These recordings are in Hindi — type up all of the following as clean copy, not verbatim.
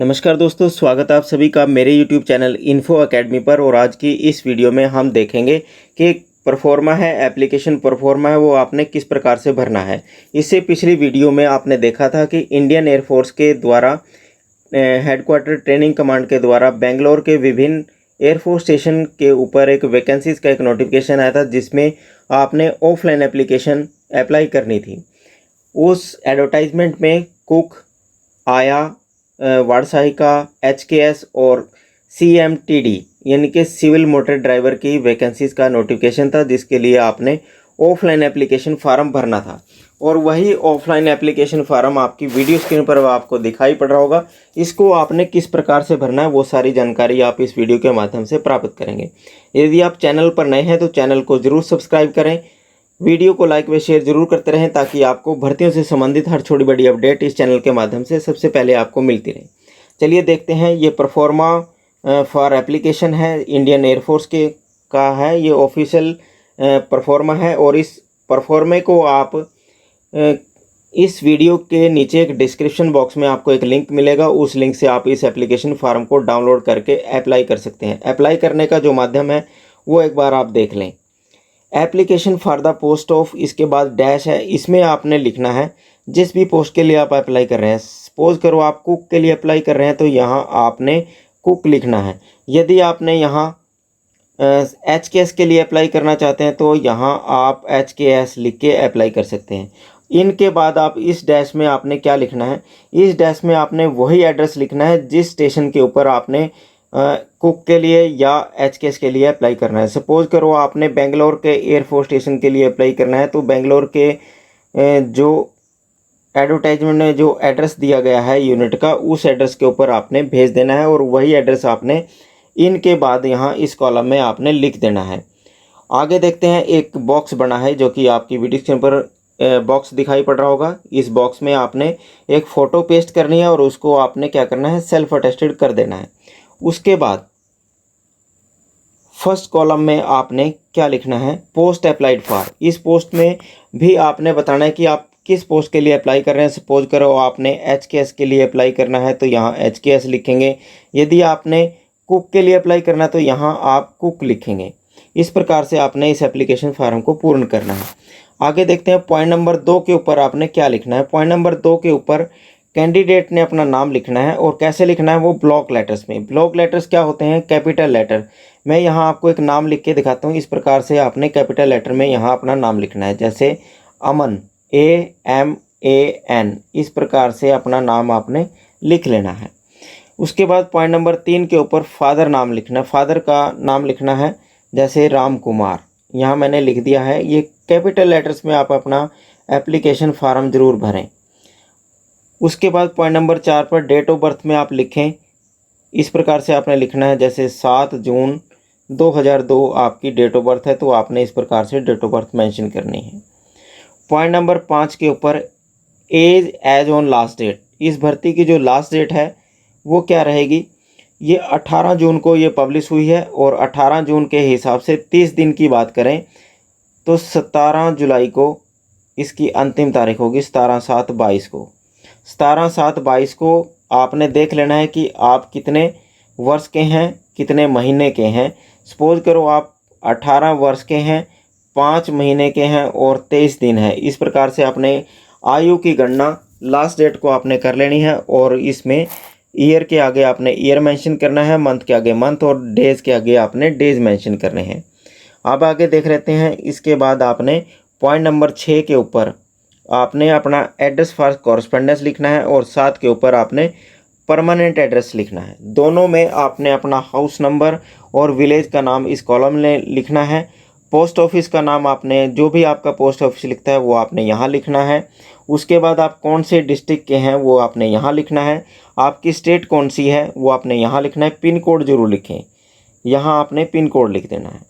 नमस्कार दोस्तों, स्वागत है आप सभी का मेरे YouTube चैनल इन्फो अकेडमी पर। और आज की इस वीडियो में हम देखेंगे कि परफॉर्मा है, एप्लीकेशन परफॉर्मा है, वो आपने किस प्रकार से भरना है। इससे पिछली वीडियो में आपने देखा था कि इंडियन एयरफोर्स के द्वारा हेडक्वार्टर ट्रेनिंग कमांड के द्वारा बेंगलोर के विभिन्न एयरफोर्स स्टेशन के ऊपर एक वैकेंसीज़ का एक नोटिफिकेशन आया था, जिसमें आपने ऑफलाइन एप्लीकेशन अप्लाई करनी थी। उस एडवर्टाइजमेंट में कुक, आया, वार्ड सहायिका, HKS और CMTD यानी कि सिविल मोटर ड्राइवर की वैकेंसीज़ का नोटिफिकेशन था, जिसके लिए आपने ऑफलाइन एप्लीकेशन फार्म भरना था। और वही ऑफलाइन एप्लीकेशन फार्म आपकी वीडियो स्क्रीन पर आपको दिखाई पड़ रहा होगा। इसको आपने किस प्रकार से भरना है वो सारी जानकारी आप इस वीडियो के माध्यम से प्राप्त करेंगे। यदि आप चैनल पर नए हैं तो चैनल को ज़रूर सब्सक्राइब करें, वीडियो को लाइक व शेयर जरूर करते रहें, ताकि आपको भर्तियों से संबंधित हर छोटी बड़ी अपडेट इस चैनल के माध्यम से सबसे पहले आपको मिलती रहे। चलिए देखते हैं। ये परफॉर्मा फॉर एप्लीकेशन है, इंडियन एयरफोर्स के का है, ये ऑफिशियल परफॉर्मा है। और इस परफॉर्मे को आप इस वीडियो के नीचे एक डिस्क्रिप्शन बॉक्स में आपको एक लिंक मिलेगा, उस लिंक से आप इस एप्लीकेशन फार्म को डाउनलोड करके अप्लाई कर सकते हैं। अप्लाई करने का जो माध्यम है वो एक बार आप देख लें। Application for the post of, इसके बाद डैश है, इसमें आपने लिखना है जिस भी पोस्ट के लिए आप अप्लाई कर रहे हैं। सपोज करो आप कुक के लिए अप्लाई कर रहे हैं तो यहाँ आपने कुक लिखना है। यदि आपने यहाँ HKS के लिए अप्लाई करना चाहते हैं तो यहाँ आप HKS लिख के अप्लाई कर सकते हैं। इनके बाद आप इस डैश में आपने क्या लिखना है, इस डैश में आपने वही एड्रेस लिखना है जिस स्टेशन के ऊपर आपने कुक के लिए या HKS के लिए अप्लाई करना है। सपोज करो आपने बेंगलोर के एयरफोर्स स्टेशन के लिए अप्लाई करना है तो बेंगलोर के जो एडवर्टाइजमेंट में जो एड्रेस दिया गया है यूनिट का, उस एड्रेस के ऊपर आपने भेज देना है। और वही एड्रेस आपने इनके बाद यहाँ इस कॉलम में आपने लिख देना है। आगे देखते हैं, एक बॉक्स बना है जो कि आपकी वीडियो स्क्रीन पर बॉक्स दिखाई पड़ रहा होगा। इस बॉक्स में आपने एक फ़ोटो पेस्ट करनी है और उसको आपने क्या करना है, सेल्फ अटेस्टेड कर देना है। उसके बाद फर्स्ट कॉलम में आपने क्या लिखना है, पोस्ट अप्लाइड फॉर। इस पोस्ट में भी आपने बताना है कि आप किस पोस्ट के लिए अप्लाई कर रहे हैं। सपोज करो आपने HKS के लिए अप्लाई करना है तो यहाँ HKS लिखेंगे। यदि आपने कुक के लिए अप्लाई करना है तो यहाँ आप कुक लिखेंगे। इस प्रकार से आपने इस एप्लीकेशन फार्म को पूर्ण करना है। आगे देखते हैं, पॉइंट नंबर 2 के ऊपर आपने क्या लिखना है। पॉइंट नंबर 2 के ऊपर कैंडिडेट ने अपना नाम लिखना है। और कैसे लिखना है, वो ब्लॉक लेटर्स में। ब्लॉक लेटर्स क्या होते हैं, कैपिटल लेटर। मैं यहाँ आपको एक नाम लिख के दिखाता हूँ। इस प्रकार से आपने कैपिटल लेटर में यहाँ अपना नाम लिखना है, जैसे अमन, AMAN। इस प्रकार से अपना नाम आपने लिख लेना है। उसके बाद पॉइंट नंबर 3 के ऊपर फादर नाम लिखना है। फादर का नाम लिखना है, जैसे राम कुमार। यहाँ मैंने लिख दिया है। ये कैपिटल लेटर्स में आप अपना एप्लीकेशन फार्म ज़रूर भरें। उसके बाद पॉइंट नंबर 4 पर डेट ऑफ बर्थ में आप लिखें। इस प्रकार से आपने लिखना है, जैसे 7 जून 2002 आपकी डेट ऑफ बर्थ है तो आपने इस प्रकार से डेट ऑफ बर्थ मेंशन करनी है। पॉइंट नंबर 5 के ऊपर age as on last date. इस भर्ती की जो लास्ट डेट है वो क्या रहेगी, ये 18 जून को ये पब्लिश हुई है। और 18 जून के हिसाब से 30 दिन की बात करें तो 17 जुलाई को इसकी अंतिम तारीख होगी, 17/7/22 को। 17/7/22 को आपने देख लेना है कि आप कितने वर्ष के हैं, कितने महीने के हैं। सपोज करो आप 18 वर्ष के हैं, 5 महीने के हैं और 23 दिन है। इस प्रकार से आपने आयु की गणना लास्ट डेट को आपने कर लेनी है। और इसमें ईयर के आगे आपने ईयर मेंशन करना है, मंथ के आगे मंथ और डेज़ के आगे आपने डेज़ मेंशन करने हैं। अब आगे देख लेते हैं। इसके बाद आपने पॉइंट नंबर 6 के ऊपर आपने अपना एड्रेस फॉर कॉरस्पेंडेंस लिखना है और 7 के ऊपर आपने परमानेंट एड्रेस लिखना है। दोनों में आपने अपना हाउस नंबर और विलेज का नाम इस कॉलम में लिखना है। पोस्ट ऑफिस का नाम आपने, जो भी आपका पोस्ट ऑफिस लिखता है वो आपने यहाँ लिखना है। उसके बाद आप कौन से डिस्ट्रिक्ट के हैं वो आपने यहाँ लिखना है। आपकी स्टेट कौन सी है वो आपने यहाँ लिखना है। पिन कोड जरूर लिखें, यहाँ आपने पिन कोड लिख देना है।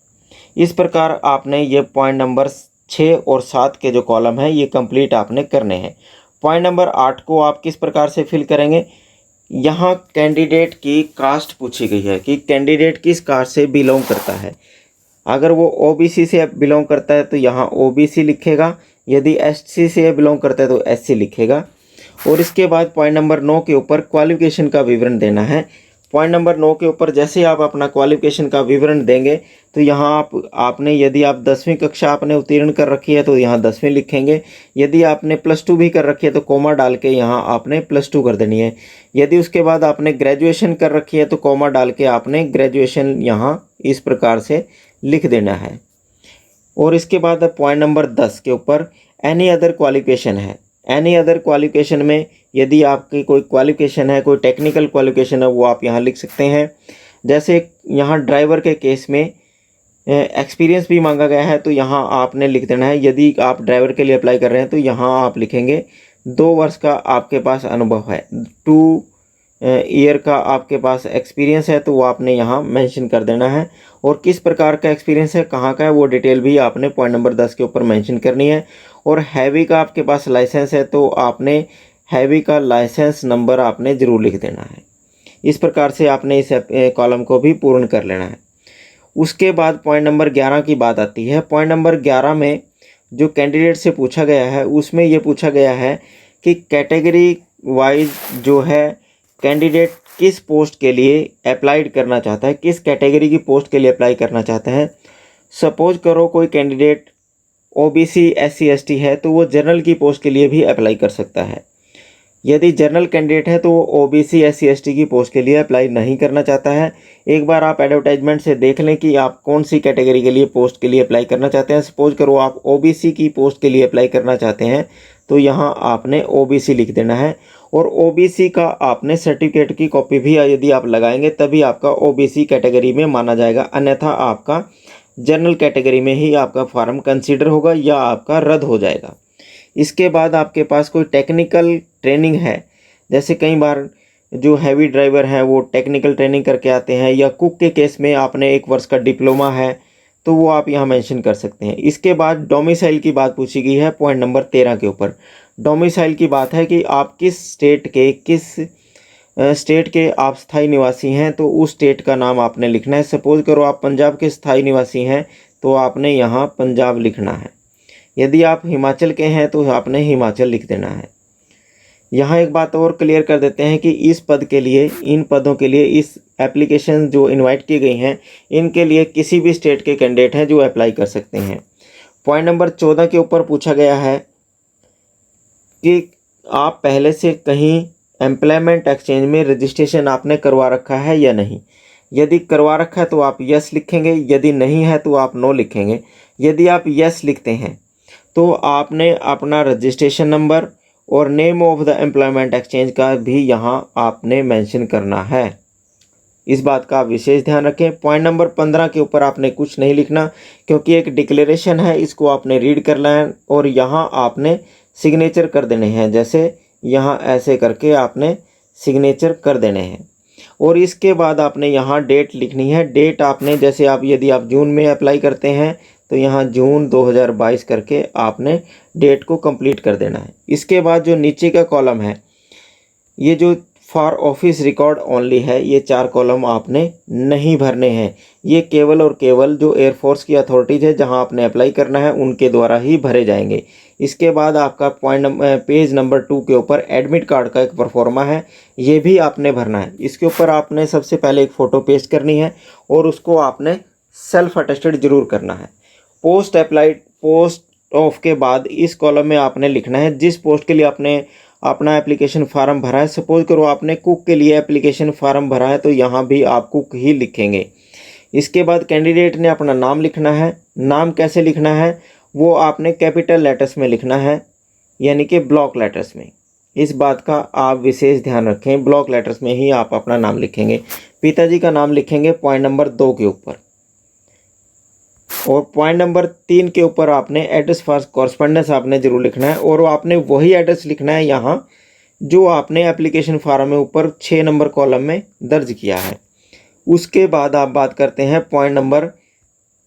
इस प्रकार आपने ये पॉइंट नंबर 6 और 7 के जो कॉलम है ये कंप्लीट आपने करने हैं। पॉइंट नंबर 8 को आप किस प्रकार से फिल करेंगे, यहाँ कैंडिडेट की कास्ट पूछी गई है कि कैंडिडेट किस कास्ट से बिलोंग करता है। अगर वो OBC से बिलोंग करता है तो यहाँ OBC लिखेगा, यदि SC से बिलोंग करता है तो SC लिखेगा। और इसके बाद पॉइंट नंबर 9 के ऊपर क्वालिफिकेशन का विवरण देना है। पॉइंट नंबर 9 के ऊपर जैसे आप अपना क्वालिफिकेशन का विवरण देंगे तो यहाँ आपने यदि आप 10वीं कक्षा आपने उत्तीर्ण कर रखी है तो यहाँ 10वीं लिखेंगे। यदि आपने +2 भी कर रखी है तो कोमा डाल के यहाँ आपने +2 कर देनी है। यदि उसके बाद आपने ग्रेजुएशन कर रखी है तो कोमा डाल के आपने ग्रेजुएशन यहाँ इस प्रकार से लिख देना है। और इसके बाद पॉइंट नंबर 10 के ऊपर एनी अदर क्वालिफिकेशन है। एनी अदर क्वालिफिकेशन में यदि आपकी कोई क्वालिफिकेशन है, कोई टेक्निकल क्वालिफिकेशन है, वो आप यहाँ लिख सकते हैं। जैसे यहाँ ड्राइवर के केस में एक्सपीरियंस भी मांगा गया है तो यहाँ आपने लिख देना है। यदि आप ड्राइवर के लिए अप्लाई कर रहे हैं तो यहाँ आप लिखेंगे 2 वर्ष का आपके पास अनुभव है, 2 ईयर का आपके पास एक्सपीरियंस है, तो वो आपने यहाँ मेंशन कर देना है। और किस प्रकार का एक्सपीरियंस है, कहाँ का है, वो डिटेल भी आपने पॉइंट नंबर 10 के ऊपर मेंशन करनी है। और हैवी का आपके पास लाइसेंस है तो आपने हैवी का लाइसेंस नंबर आपने ज़रूर लिख देना है। इस प्रकार से आपने इस कॉलम को भी पूर्ण कर लेना है। उसके बाद पॉइंट नंबर 11 की बात आती है। पॉइंट नंबर 11 में जो कैंडिडेट से पूछा गया है उसमें ये पूछा गया है कि कैटेगरी वाइज जो है कैंडिडेट किस पोस्ट के लिए अप्लाइड करना चाहता है, किस कैटेगरी की पोस्ट के लिए अप्लाई करना चाहता है। सपोज करो कोई कैंडिडेट ओबीसी SC ST है तो वो जनरल की पोस्ट के लिए भी अप्लाई कर सकता है। यदि जनरल कैंडिडेट है तो वो ओबीसी SC ST की पोस्ट के लिए अप्लाई नहीं करना चाहता है। एक बार आप एडवर्टाइजमेंट से देख लें कि आप कौन सी कैटेगरी के लिए पोस्ट के लिए अप्लाई करना चाहते हैं। सपोज करो आप ओबीसी की पोस्ट के लिए अप्लाई करना चाहते हैं तो यहाँ आपने ओबीसी लिख देना है। और ओबीसी का आपने सर्टिफिकेट की कॉपी भी यदि आप लगाएंगे तभी आपका ओबीसी कैटेगरी में माना जाएगा, अन्यथा आपका जनरल कैटेगरी में ही आपका फॉर्म कंसीडर होगा या आपका रद्द हो जाएगा। इसके बाद आपके पास कोई टेक्निकल ट्रेनिंग है, जैसे कई बार जो हैवी ड्राइवर हैं वो टेक्निकल ट्रेनिंग करके आते हैं, या कुक के केस में आपने 1 वर्ष का डिप्लोमा है तो वो आप यहाँ मेंशन कर सकते हैं। इसके बाद डोमिसाइल की बात पूछी गई है पॉइंट नंबर 13 के ऊपर। डोमिसाइल की बात है कि आप किस स्टेट के आप स्थायी निवासी हैं तो उस स्टेट का नाम आपने लिखना है। सपोज करो आप पंजाब के स्थायी निवासी हैं तो आपने यहाँ पंजाब लिखना है। यदि आप हिमाचल के हैं तो आपने हिमाचल लिख देना है। यहाँ एक बात और क्लियर कर देते हैं कि इस पद के लिए, इन पदों के लिए इस एप्लीकेशन जो इनवाइट की गई हैं इनके लिए किसी भी स्टेट के कैंडिडेट हैं जो अप्लाई कर सकते हैं। पॉइंट नंबर 14 के ऊपर पूछा गया है कि आप पहले से कहीं एम्प्लॉयमेंट एक्सचेंज में रजिस्ट्रेशन आपने करवा रखा है या नहीं। यदि करवा रखा है तो आप यस लिखेंगे, यदि नहीं है तो आप नो लिखेंगे। यदि आप यस लिखते हैं तो आपने अपना रजिस्ट्रेशन नंबर और name of the employment exchange का भी यहाँ आपने मेंशन करना है। इस बात का आप विशेष ध्यान रखें। पॉइंट नंबर 15 के ऊपर आपने कुछ नहीं लिखना क्योंकि एक डिक्लेरेशन है, इसको आपने रीड करना है और यहाँ आपने सिग्नेचर कर देने हैं। जैसे यहाँ ऐसे करके आपने सिग्नेचर कर देने हैं। और इसके बाद आपने यहाँ डेट लिखनी है। डेट आपने जैसे आप यदि आप जून में अप्लाई करते हैं तो यहाँ जून 2022 करके आपने डेट को कंप्लीट कर देना है। इसके बाद जो नीचे का कॉलम है, ये जो फॉर ऑफिस रिकॉर्ड ओनली है, ये 4 कॉलम आपने नहीं भरने हैं। ये केवल और केवल जो एयरफोर्स की अथॉरिटीज़ है जहां आपने अप्लाई करना है उनके द्वारा ही भरे जाएंगे। इसके बाद आपका पेज नंबर 2 के ऊपर एडमिट कार्ड का एक परफॉर्मा है, ये भी आपने भरना है। इसके ऊपर आपने सबसे पहले एक फ़ोटो पेस्ट करनी है और उसको आपने सेल्फ अटेस्टेड ज़रूर करना है। पोस्ट ऑफ के बाद इस कॉलम में आपने लिखना है जिस पोस्ट के लिए आपने अपना एप्लीकेशन फार्म भरा है। सपोज करो आपने कुक के लिए एप्लीकेशन फार्म भरा है तो यहाँ भी आप कुक ही लिखेंगे। इसके बाद कैंडिडेट ने अपना नाम लिखना है। नाम कैसे लिखना है वो आपने कैपिटल लेटर्स में लिखना है, यानी कि ब्लॉक लेटर्स में। इस बात का आप विशेष ध्यान रखें, ब्लॉक लेटर्स में ही आप अपना नाम लिखेंगे। पिताजी का नाम लिखेंगे पॉइंट नंबर 2 के ऊपर। और पॉइंट नंबर 3 के ऊपर आपने एड्रेस फॉर कॉरस्पॉन्डेंस आपने ज़रूर लिखना है और आपने वही एड्रेस लिखना है यहाँ जो आपने एप्लीकेशन फार्म में ऊपर 6 नंबर कॉलम में दर्ज किया है। उसके बाद आप बात करते हैं पॉइंट नंबर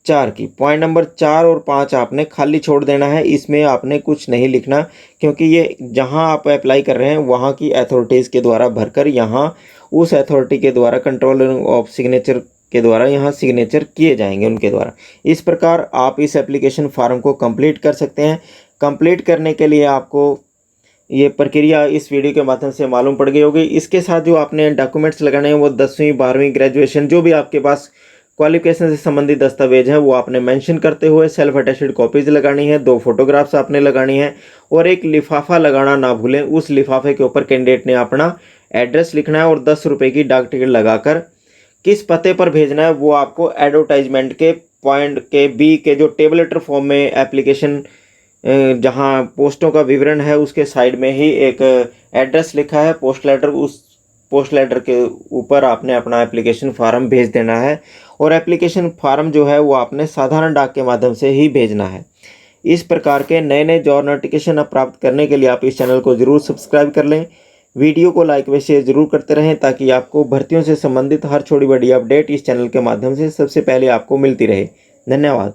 4 की। पॉइंट नंबर 4 और 5 आपने खाली छोड़ देना है, इसमें आपने कुछ नहीं लिखना क्योंकि ये जहाँ आप अप्लाई कर रहे हैं वहाँ की अथॉरिटीज़ के द्वारा भरकर यहाँ उस अथॉरिटी के द्वारा कंट्रोल ऑफ सिग्नेचर के द्वारा यहाँ सिग्नेचर किए जाएंगे उनके द्वारा। इस प्रकार आप इस एप्लीकेशन फार्म को कंप्लीट कर सकते हैं। कंप्लीट करने के लिए आपको ये प्रक्रिया इस वीडियो के माध्यम से मालूम पड़ गई होगी। इसके साथ जो आपने डॉक्यूमेंट्स लगाने हैं वो 10वीं 12वीं ग्रेजुएशन जो भी आपके पास क्वालिफिकेशन से संबंधित दस्तावेज हैं वो आपने मेंशन करते हुए सेल्फ अटेस्टेड कॉपीज़ लगानी है, 2 फोटोग्राफ्स आपने लगानी है और एक लिफाफा लगाना ना भूलें। उस लिफाफे के ऊपर कैंडिडेट ने अपना एड्रेस लिखना है और 10 रुपये की डाक टिकट लगाकर किस पते पर भेजना है वो आपको एडवर्टाइजमेंट के पॉइंट के बी के जो टेबल लेटर फॉर्म में एप्लीकेशन जहां पोस्टों का विवरण है उसके साइड में ही एक एड्रेस लिखा है पोस्ट लेटर, उस पोस्ट लेटर के ऊपर आपने अपना एप्लीकेशन फार्म भेज देना है और एप्लीकेशन फार्म जो है वो आपने साधारण डाक के माध्यम से ही भेजना है। इस प्रकार के नए नए जॉब नोटिफिकेशन प्राप्त करने के लिए आप इस चैनल को ज़रूर सब्सक्राइब कर लें। वीडियो को लाइक व शेयर ज़रूर करते रहें ताकि आपको भर्तियों से संबंधित हर छोटी बड़ी अपडेट इस चैनल के माध्यम से सबसे पहले आपको मिलती रहे। धन्यवाद।